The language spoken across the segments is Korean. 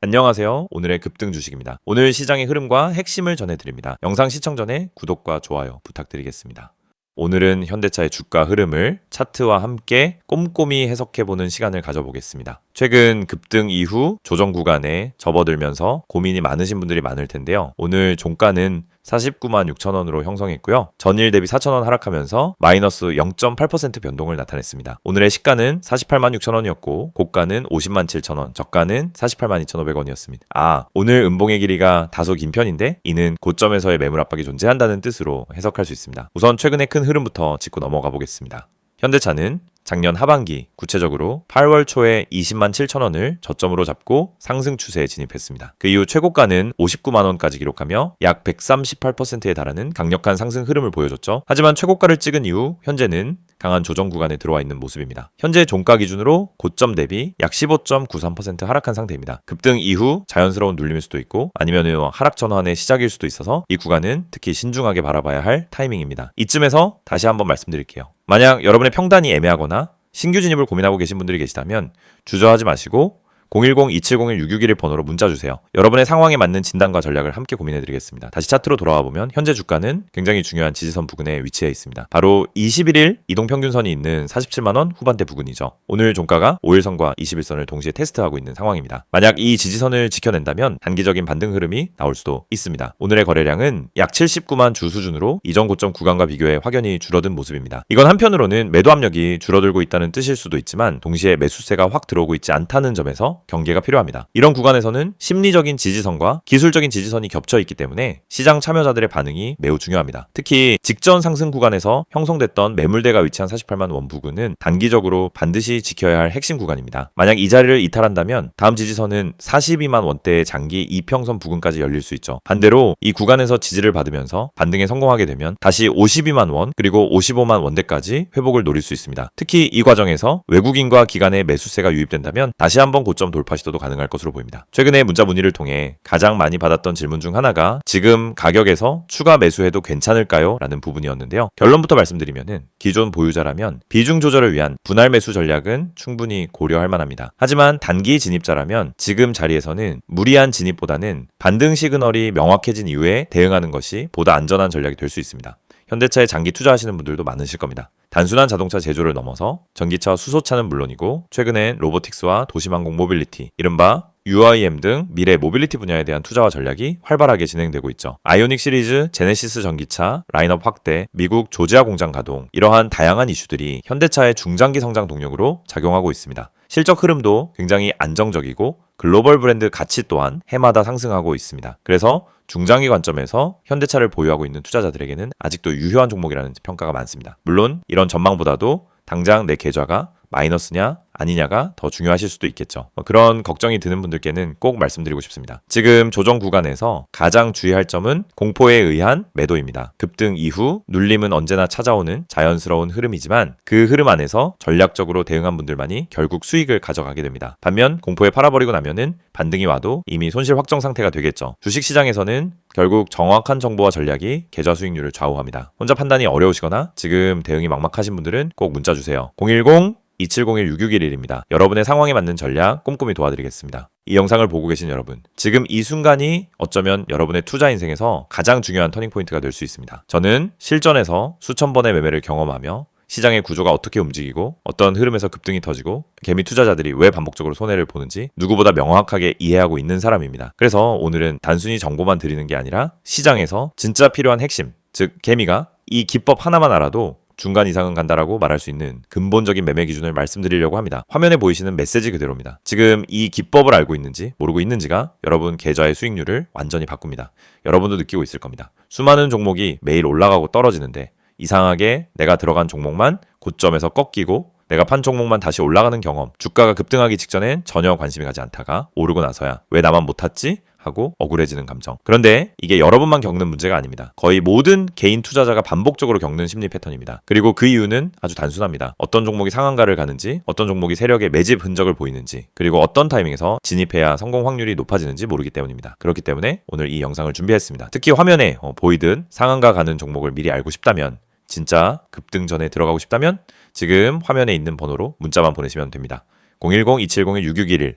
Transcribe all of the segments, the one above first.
안녕하세요. 오늘의 급등 주식입니다. 오늘 시장의 흐름과 핵심을 전해드립니다. 영상 시청 전에 구독과 좋아요 부탁드리겠습니다. 오늘은 현대차의 주가 흐름을 차트와 함께 꼼꼼히 해석해보는 시간을 가져보겠습니다. 최근 급등 이후 조정 구간에 접어들면서 고민이 많으신 분들이 많을 텐데요. 오늘 종가는 49만 6천 원으로 형성했고요. 전일 대비 4천 원 하락하면서 마이너스 0.8% 변동을 나타냈습니다. 오늘의 시가는 48만 6천 원이었고 고가는 50만 7천 원, 저가는 48만 2,500원이었습니다. 오늘 음봉의 길이가 다소 긴 편인데 이는 고점에서의 매물 압박이 존재한다는 뜻으로 해석할 수 있습니다. 우선 최근의 큰 흐름부터 짚고 넘어가 보겠습니다. 현대차는 작년 하반기, 구체적으로 8월 초에 20만 7천 원을 저점으로 잡고 상승 추세에 진입했습니다. 그 이후 최고가는 59만 원까지 기록하며 약 138%에 달하는 강력한 상승 흐름을 보여줬죠. 하지만 최고가를 찍은 이후 현재는 강한 조정 구간에 들어와 있는 모습입니다. 현재 종가 기준으로 고점 대비 약 15.93% 하락한 상태입니다. 급등 이후 자연스러운 눌림일 수도 있고 아니면 하락 전환의 시작일 수도 있어서 이 구간은 특히 신중하게 바라봐야 할 타이밍입니다. 이쯤에서 다시 한번 말씀드릴게요. 만약 여러분의 평단이 애매하거나 신규 진입을 고민하고 계신 분들이 계시다면 주저하지 마시고 010-2701-661 번호로 문자 주세요. 여러분의 상황에 맞는 진단과 전략을 함께 고민해드리겠습니다. 다시 차트로 돌아와 보면 현재 주가는 굉장히 중요한 지지선 부근에 위치해 있습니다. 바로 21일 이동평균선이 있는 47만원 후반대 부근이죠. 오늘 종가가 5일선과 21선을 동시에 테스트하고 있는 상황입니다. 만약 이 지지선을 지켜낸다면 단기적인 반등 흐름이 나올 수도 있습니다. 오늘의 거래량은 약 79만 주 수준으로 이전 고점 구간과 비교해 확연히 줄어든 모습입니다. 이건 한편으로는 매도 압력이 줄어들고 있다는 뜻일 수도 있지만 동시에 매수세가 확 들어오고 있지 않다는 점에서 경계가 필요합니다. 이런 구간에서는 심리적인 지지선과 기술적인 지지선이 겹쳐 있기 때문에 시장 참여자들의 반응이 매우 중요합니다. 특히 직전 상승 구간에서 형성됐던 매물대가 위치한 48만 원 부근은 단기적으로 반드시 지켜야 할 핵심 구간입니다. 만약 이 자리를 이탈한다면 다음 지지선은 42만 원대의 장기 이평선 부근까지 열릴 수 있죠. 반대로 이 구간에서 지지를 받으면서 반등에 성공하게 되면 다시 52만 원 그리고 55만 원대까지 회복을 노릴 수 있습니다. 특히 이 과정에서 외국인과 기관의 매수세가 유입된다면 다시 한번 고점 돌파 시도도 가능할 것으로 보입니다. 최근에 문자 문의를 통해 가장 많이 받았던 질문 중 하나가 지금 가격에서 추가 매수해도 괜찮을까요? 라는 부분이었는데요. 결론부터 말씀드리면은 기존 보유자라면 비중 조절을 위한 분할 매수 전략은 충분히 고려할 만합니다. 하지만 단기 진입자라면 지금 자리에서는 무리한 진입보다는 반등 시그널이 명확해진 이후에 대응하는 것이 보다 안전한 전략이 될 수 있습니다. 현대차에 장기 투자하시는 분들도 많으실 겁니다. 단순한 자동차 제조를 넘어서 전기차 수소차는 물론이고 최근엔 로보틱스와 도심항공 모빌리티, 이른바 UIM 등 미래 모빌리티 분야에 대한 투자와 전략이 활발하게 진행되고 있죠. 아이오닉 시리즈, 제네시스 전기차, 라인업 확대, 미국 조지아 공장 가동, 이러한 다양한 이슈들이 현대차의 중장기 성장 동력으로 작용하고 있습니다. 실적 흐름도 굉장히 안정적이고 글로벌 브랜드 가치 또한 해마다 상승하고 있습니다. 그래서 중장기 관점에서 현대차를 보유하고 있는 투자자들에게는 아직도 유효한 종목이라는 평가가 많습니다. 물론 이런 전망보다도 당장 내 계좌가 마이너스냐 아니냐가 더 중요하실 수도 있겠죠. 그런 걱정이 드는 분들께는 꼭 말씀드리고 싶습니다. 지금 조정 구간에서 가장 주의할 점은 공포에 의한 매도입니다. 급등 이후 눌림은 언제나 찾아오는 자연스러운 흐름이지만 그 흐름 안에서 전략적으로 대응한 분들만이 결국 수익을 가져가게 됩니다. 반면 공포에 팔아버리고 나면은 반등이 와도 이미 손실 확정 상태가 되겠죠. 주식시장에서는 결국 정확한 정보와 전략이 계좌 수익률을 좌우합니다. 혼자 판단이 어려우시거나 지금 대응이 막막하신 분들은 꼭 문자 주세요. 010-2701-6611입니다. 여러분의 상황에 맞는 전략 꼼꼼히 도와드리겠습니다. 이 영상을 보고 계신 여러분, 지금 이 순간이 어쩌면 여러분의 투자 인생에서 가장 중요한 터닝포인트가 될 수 있습니다. 저는 실전에서 수천 번의 매매를 경험하며 시장의 구조가 어떻게 움직이고 어떤 흐름에서 급등이 터지고 개미 투자자들이 왜 반복적으로 손해를 보는지 누구보다 명확하게 이해하고 있는 사람입니다. 그래서 오늘은 단순히 정보만 드리는 게 아니라 시장에서 진짜 필요한 핵심, 즉 개미가 이 기법 하나만 알아도 중간 이상은 간다라고 말할 수 있는 근본적인 매매 기준을 말씀드리려고 합니다. 화면에 보이시는 메시지 그대로입니다. 지금 이 기법을 알고 있는지 모르고 있는지가 여러분 계좌의 수익률을 완전히 바꿉니다. 여러분도 느끼고 있을 겁니다. 수많은 종목이 매일 올라가고 떨어지는데 이상하게 내가 들어간 종목만 고점에서 꺾이고 내가 판 종목만 다시 올라가는 경험, 주가가 급등하기 직전엔 전혀 관심이 가지 않다가 오르고 나서야 왜 나만 못 탔지? 하고 억울해지는 감정. 그런데 이게 여러분만 겪는 문제가 아닙니다. 거의 모든 개인 투자자가 반복적으로 겪는 심리 패턴입니다. 그리고 그 이유는 아주 단순합니다. 어떤 종목이 상한가를 가는지, 어떤 종목이 세력의 매집 흔적을 보이는지, 그리고 어떤 타이밍에서 진입해야 성공 확률이 높아지는지 모르기 때문입니다. 그렇기 때문에 오늘 이 영상을 준비했습니다. 특히 화면에 보이듯 상한가 가는 종목을 미리 알고 싶다면, 진짜 급등 전에 들어가고 싶다면 지금 화면에 있는 번호로 문자만 보내시면 됩니다. 010-2701-6611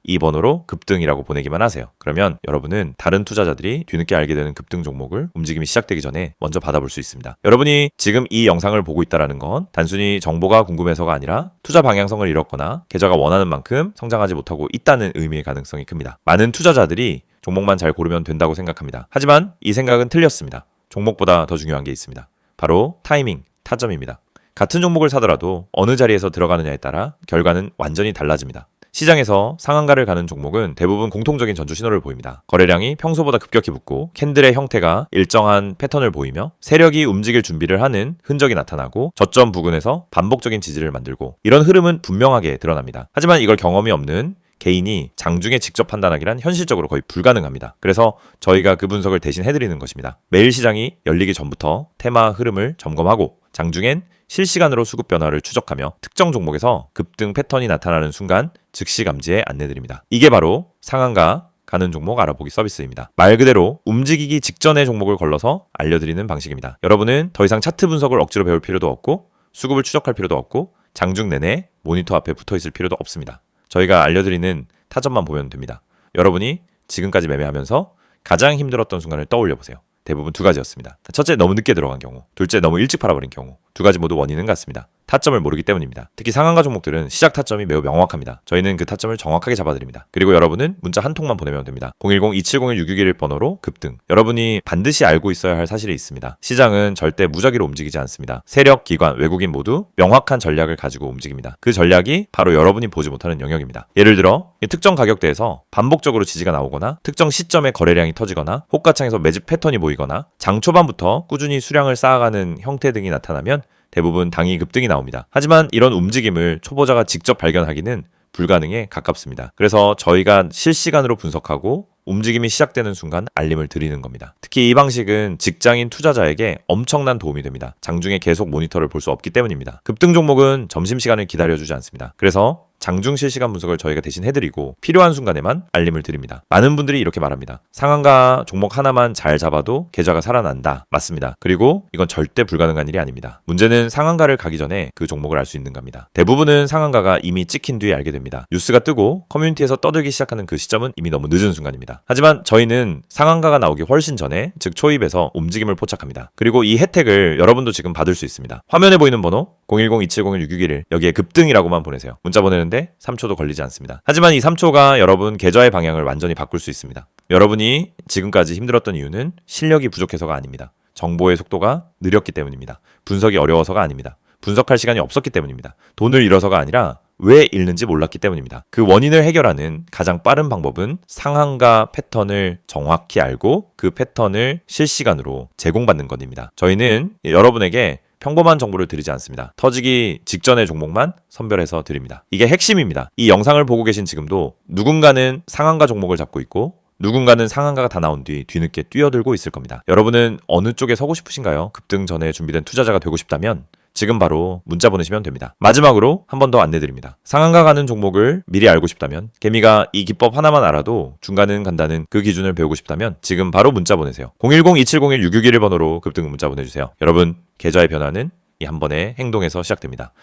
이 번호로 급등이라고 보내기만 하세요. 그러면 여러분은 다른 투자자들이 뒤늦게 알게 되는 급등 종목을 움직임이 시작되기 전에 먼저 받아볼 수 있습니다. 여러분이 지금 이 영상을 보고 있다는 건 단순히 정보가 궁금해서가 아니라 투자 방향성을 잃었거나 계좌가 원하는 만큼 성장하지 못하고 있다는 의미의 가능성이 큽니다. 많은 투자자들이 종목만 잘 고르면 된다고 생각합니다. 하지만 이 생각은 틀렸습니다. 종목보다 더 중요한 게 있습니다. 바로 타이밍, 타점입니다. 같은 종목을 사더라도 어느 자리에서 들어가느냐에 따라 결과는 완전히 달라집니다. 시장에서 상한가를 가는 종목은 대부분 공통적인 전주 신호를 보입니다. 거래량이 평소보다 급격히 붙고 캔들의 형태가 일정한 패턴을 보이며 세력이 움직일 준비를 하는 흔적이 나타나고 저점 부근에서 반복적인 지지를 만들고 이런 흐름은 분명하게 드러납니다. 하지만 이걸 경험이 없는 개인이 장중에 직접 판단하기란 현실적으로 거의 불가능합니다. 그래서 저희가 그 분석을 대신 해드리는 것입니다. 매일 시장이 열리기 전부터 테마 흐름을 점검하고 장중엔 실시간으로 수급 변화를 추적하며 특정 종목에서 급등 패턴이 나타나는 순간 즉시 감지에 안내드립니다. 이게 바로 상한가 가는 종목 알아보기 서비스입니다. 말 그대로 움직이기 직전의 종목을 걸러서 알려드리는 방식입니다. 여러분은 더 이상 차트 분석을 억지로 배울 필요도 없고 수급을 추적할 필요도 없고 장중 내내 모니터 앞에 붙어 있을 필요도 없습니다. 저희가 알려드리는 타점만 보면 됩니다. 여러분이 지금까지 매매하면서 가장 힘들었던 순간을 떠올려 보세요. 대부분 두 가지였습니다. 첫째, 너무 늦게 들어간 경우. 둘째, 너무 일찍 팔아버린 경우. 두 가지 모두 원인은 같습니다. 타점을 모르기 때문입니다. 특히 상한가 종목들은 시작 타점이 매우 명확합니다. 저희는 그 타점을 정확하게 잡아드립니다. 그리고 여러분은 문자 한 통만 보내면 됩니다. 010-2701-661 번호로 급등. 여러분이 반드시 알고 있어야 할 사실이 있습니다. 시장은 절대 무작위로 움직이지 않습니다. 세력, 기관, 외국인 모두 명확한 전략을 가지고 움직입니다. 그 전략이 바로 여러분이 보지 못하는 영역입니다. 예를 들어 특정 가격대에서 반복적으로 지지가 나오거나 특정 시점에 거래량이 터지거나 호가창에서 매집 패턴이 보이거나 장 초반부터 꾸준히 수량을 쌓아가는 형태 등이 나타나면 대부분 당이 급등이 나옵니다. 하지만 이런 움직임을 초보자가 직접 발견하기는 불가능에 가깝습니다. 그래서 저희가 실시간으로 분석하고 움직임이 시작되는 순간 알림을 드리는 겁니다. 특히 이 방식은 직장인 투자자에게 엄청난 도움이 됩니다. 장중에 계속 모니터를 볼 수 없기 때문입니다. 급등 종목은 점심시간을 기다려주지 않습니다. 그래서 장중 실시간 분석을 저희가 대신 해드리고 필요한 순간에만 알림을 드립니다. 많은 분들이 이렇게 말합니다. 상한가 종목 하나만 잘 잡아도 계좌가 살아난다. 맞습니다. 그리고 이건 절대 불가능한 일이 아닙니다. 문제는 상한가를 가기 전에 그 종목을 알 수 있는 겁니다. 대부분은 상한가가 이미 찍힌 뒤에 알게 됩니다. 뉴스가 뜨고 커뮤니티에서 떠들기 시작하는 그 시점은 이미 너무 늦은 순간입니다. 하지만 저희는 상한가가 나오기 훨씬 전에 즉 초입에서 움직임을 포착합니다. 그리고 이 혜택을 여러분도 지금 받을 수 있습니다. 화면에 보이는 번호 010-2701-661 여기에 급등이라고만 보내세요. 문자 보내는데 3초도 걸리지 않습니다. 하지만 이 3초가 여러분 계좌의 방향을 완전히 바꿀 수 있습니다. 여러분이 지금까지 힘들었던 이유는 실력이 부족해서가 아닙니다. 정보의 속도가 느렸기 때문입니다. 분석이 어려워서가 아닙니다. 분석할 시간이 없었기 때문입니다. 돈을 잃어서가 아니라 왜 잃는지 몰랐기 때문입니다. 그 원인을 해결하는 가장 빠른 방법은 상한가 패턴을 정확히 알고 그 패턴을 실시간으로 제공받는 것입니다. 저희는 여러분에게 평범한 정보를 드리지 않습니다. 터지기 직전의 종목만 선별해서 드립니다. 이게 핵심입니다. 이 영상을 보고 계신 지금도 누군가는 상한가 종목을 잡고 있고 누군가는 상한가가 다 나온 뒤 뒤늦게 뛰어들고 있을 겁니다. 여러분은 어느 쪽에 서고 싶으신가요? 급등 전에 준비된 투자자가 되고 싶다면 지금 바로 문자 보내시면 됩니다. 마지막으로 한 번 더 안내드립니다. 상한가 가는 종목을 미리 알고 싶다면 개미가 이 기법 하나만 알아도 중간은 간다는 그 기준을 배우고 싶다면 지금 바로 문자 보내세요. 010-2701-661 번호로 급등 문자 보내주세요. 여러분 계좌의 변화는 이 한 번의 행동에서 시작됩니다.